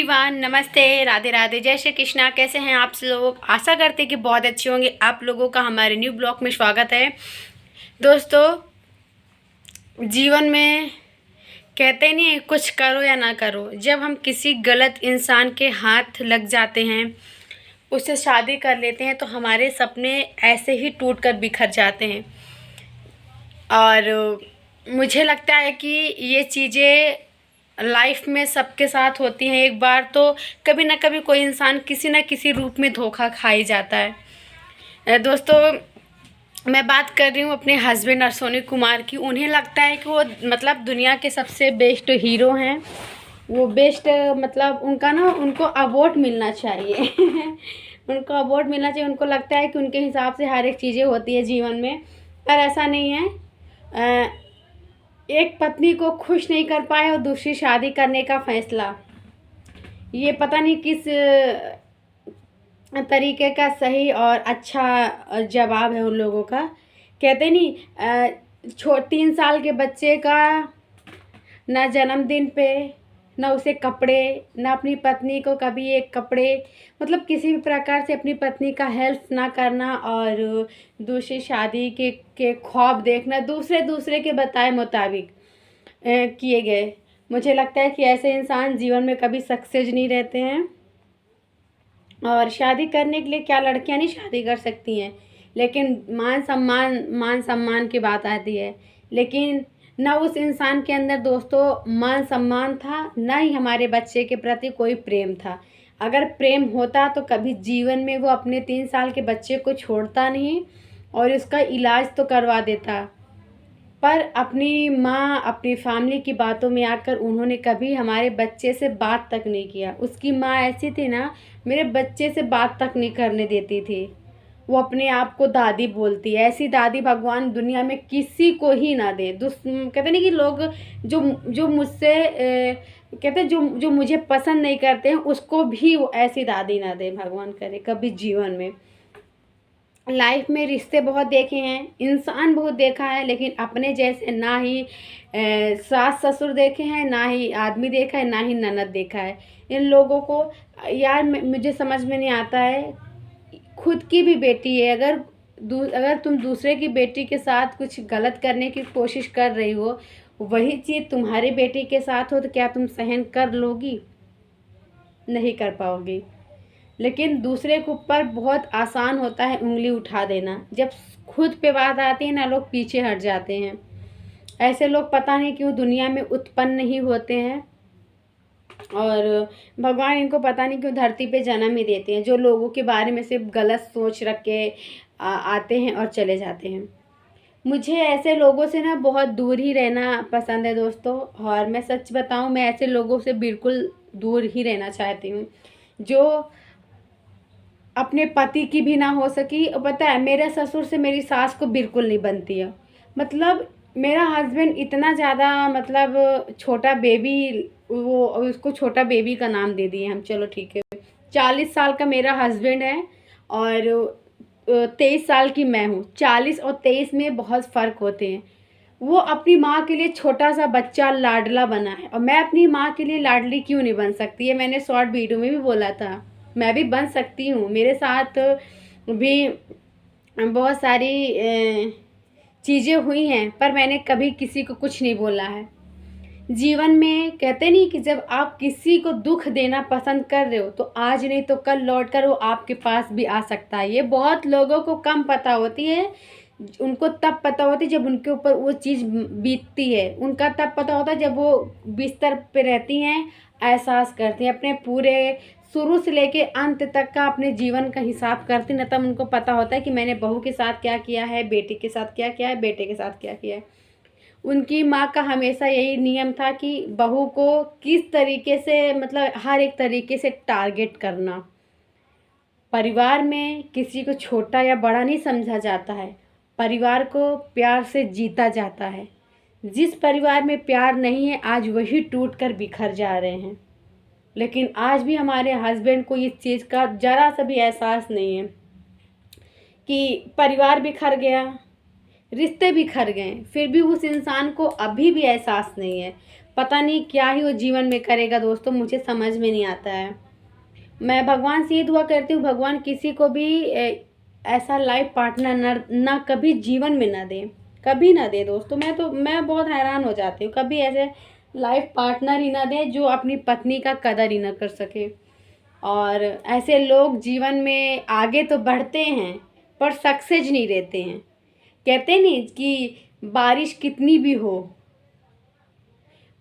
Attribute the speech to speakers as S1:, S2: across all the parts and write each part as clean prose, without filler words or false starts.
S1: Everyone, नमस्ते, राधे राधे, जय श्री कृष्णा। कैसे हैं आप लोग? आशा करते हैं कि बहुत अच्छे होंगे। आप लोगों का हमारे न्यू ब्लॉग में स्वागत है। दोस्तों, जीवन में कहते नहीं, कुछ करो या ना करो, जब हम किसी गलत इंसान के हाथ लग जाते हैं, उससे शादी कर लेते हैं, तो हमारे सपने ऐसे ही टूट कर बिखर जाते हैं। और मुझे लगता है कि ये चीज़ें लाइफ में सबके साथ होती हैं। एक बार तो कभी ना कभी कोई इंसान किसी न किसी रूप में धोखा खा ही जाता है। दोस्तों, मैं बात कर रही हूँ अपने हस्बैंड अश्विनी कुमार की। उन्हें लगता है कि वो मतलब दुनिया के सबसे बेस्ट हीरो हैं। वो बेस्ट मतलब उनको अवार्ड मिलना चाहिए। उनको अवार्ड मिलना चाहिए। उनको लगता है कि उनके हिसाब से हर एक चीज़ें होती है जीवन में, पर ऐसा नहीं है। एक पत्नी को खुश नहीं कर पाए और दूसरी शादी करने का फैसला, ये पता नहीं किस तरीके का सही और अच्छा जवाब है उन लोगों का। कहते नहीं, 3 साल के बच्चे का ना जन्मदिन पे, ना उसे कपड़े, ना अपनी पत्नी को कभी एक कपड़े, मतलब किसी भी प्रकार से अपनी पत्नी का हेल्प ना करना और दूसरी शादी के ख्वाब देखना दूसरे के बताए मुताबिक किए गए। मुझे लगता है कि ऐसे इंसान जीवन में कभी सक्सेस नहीं रहते हैं। और शादी करने के लिए क्या लड़कियां नहीं शादी कर सकती हैं, लेकिन मान सम्मान की बात आती है। लेकिन न उस इंसान के अंदर दोस्तों मान सम्मान था, न ही हमारे बच्चे के प्रति कोई प्रेम था। अगर प्रेम होता तो कभी जीवन में वो अपने 3 साल के बच्चे को छोड़ता नहीं और उसका इलाज तो करवा देता। पर अपनी माँ, अपनी फैमिली की बातों में आकर उन्होंने कभी हमारे बच्चे से बात तक नहीं किया। उसकी माँ ऐसी थी ना, मेरे बच्चे से बात तक नहीं करने देती थी। वो अपने आप को दादी बोलती है। ऐसी दादी भगवान दुनिया में किसी को ही ना दे। कहते नहीं कि लोग जो जो मुझसे कहते जो मुझे पसंद नहीं करते हैं, उसको भी वो ऐसी दादी ना दे, भगवान करे कभी जीवन में। लाइफ में रिश्ते बहुत देखे हैं, इंसान बहुत देखा है, लेकिन अपने जैसे ना ही सास ससुर देखे हैं, ना ही आदमी देखा है, ना ही ननद देखा है। इन लोगों को यार मुझे समझ में नहीं आता है। खुद की भी बेटी है, अगर तुम दूसरे की बेटी के साथ कुछ गलत करने की कोशिश कर रही हो, वही चीज़ तुम्हारी बेटी के साथ हो, तो क्या तुम सहन कर लोगी? नहीं कर पाओगी। लेकिन दूसरे के ऊपर बहुत आसान होता है उंगली उठा देना। जब खुद पे बात आती है ना, लोग पीछे हट जाते हैं। ऐसे लोग पता नहीं क्यों दुनिया में उत्पन्न नहीं होते हैं, और भगवान इनको पता नहीं क्यों धरती पे जन्म ही देते हैं, जो लोगों के बारे में सिर्फ गलत सोच रख के आते हैं और चले जाते हैं। मुझे ऐसे लोगों से ना बहुत दूर ही रहना पसंद है दोस्तों। और मैं सच बताऊं, मैं ऐसे लोगों से बिल्कुल दूर ही रहना चाहती हूँ, जो अपने पति की भी ना हो सकी। और पता है, मेरे ससुर से मेरी सास को बिल्कुल नहीं बनती है। मतलब मेरा हस्बैंड इतना ज़्यादा, मतलब छोटा बेबी, वो उसको छोटा बेबी का नाम दे दिए हम। चलो ठीक है, 40 साल का मेरा हस्बैंड है और 23 साल की मैं हूँ। 40 और 23 में बहुत फ़र्क होते हैं। वो अपनी माँ के लिए छोटा सा बच्चा लाडला बना है, और मैं अपनी माँ के लिए लाडली क्यों नहीं बन सकती है? मैंने शॉर्ट वीडियो में भी बोला था, मैं भी बन सकती हूँ। मेरे साथ भी बहुत सारी चीज़ें हुई हैं, पर मैंने कभी किसी को कुछ नहीं बोला है। जीवन में कहते नहीं कि जब आप किसी को दुख देना पसंद कर रहे हो, तो आज नहीं तो कल लौट कर वो आपके पास भी आ सकता है। ये बहुत लोगों को कम पता होती है। उनको तब पता होती है जब उनके ऊपर वो चीज़ बीतती है। उनका तब पता होता है जब वो बिस्तर पे रहती हैं, एहसास करती हैं, अपने पूरे शुरू से लेके अंत तक का अपने जीवन का हिसाब करती न, तब उनको पता होता है कि मैंने बहू के साथ क्या किया है, बेटी के साथ क्या किया है, बेटे के साथ क्या किया है। उनकी माँ का हमेशा यही नियम था कि बहू को किस तरीके से, मतलब हर एक तरीके से टारगेट करना। परिवार में किसी को छोटा या बड़ा नहीं समझा जाता है, परिवार को प्यार से जीता जाता है। जिस परिवार में प्यार नहीं है, आज वही टूट कर बिखर जा रहे हैं। लेकिन आज भी हमारे हस्बैंड को इस चीज़ का ज़रा सा भी एहसास नहीं है कि परिवार बिखर गया, रिश्ते बिखर गए, फिर भी उस इंसान को अभी भी एहसास नहीं है। पता नहीं क्या ही वो जीवन में करेगा दोस्तों, मुझे समझ में नहीं आता है। मैं भगवान से ये दुआ करती हूँ, भगवान किसी को भी ऐसा लाइफ पार्टनर ना कभी जीवन में ना दे, कभी ना दे दोस्तों। मैं बहुत हैरान हो जाती हूँ, कभी ऐसे लाइफ पार्टनर ही ना दे जो अपनी पत्नी का कदर ही ना कर सके। और ऐसे लोग जीवन में आगे तो बढ़ते हैं पर सक्सेस नहीं रहते हैं। कहते नहीं कि बारिश कितनी भी हो,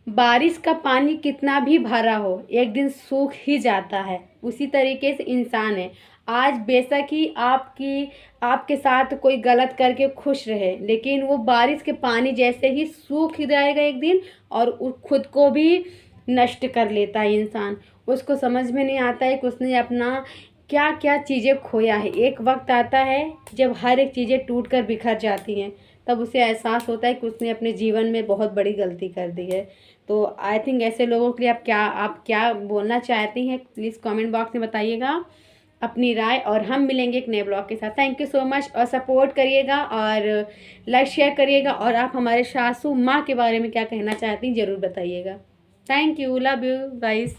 S1: बारिश का पानी कितना भी भरा हो, एक दिन सूख ही जाता है। उसी तरीके से इंसान है। आज बेशक ही आपके साथ कोई गलत करके खुश रहे, लेकिन वो बारिश के पानी जैसे ही सूख ही जाएगा एक दिन, और खुद को भी नष्ट कर लेता है इंसान। उसको समझ में नहीं आता है कि उसने अपना क्या क्या चीज़ें खोया है। एक वक्त आता है जब हर एक चीज़ें टूट कर बिखर जाती हैं, तब उसे एहसास होता है कि उसने अपने जीवन में बहुत बड़ी गलती कर दी है। तो आई थिंक ऐसे लोगों के लिए आप क्या बोलना चाहती हैं, प्लीज़ कमेंट बॉक्स में बताइएगा अपनी राय। और हम मिलेंगे एक नए ब्लॉग के साथ। थैंक यू सो मच, और सपोर्ट करिएगा और लाइक शेयर करिएगा, और आप हमारे सासू माँ के बारे में क्या कहना चाहती हैं ज़रूर बताइएगा। Thank you, love you guys.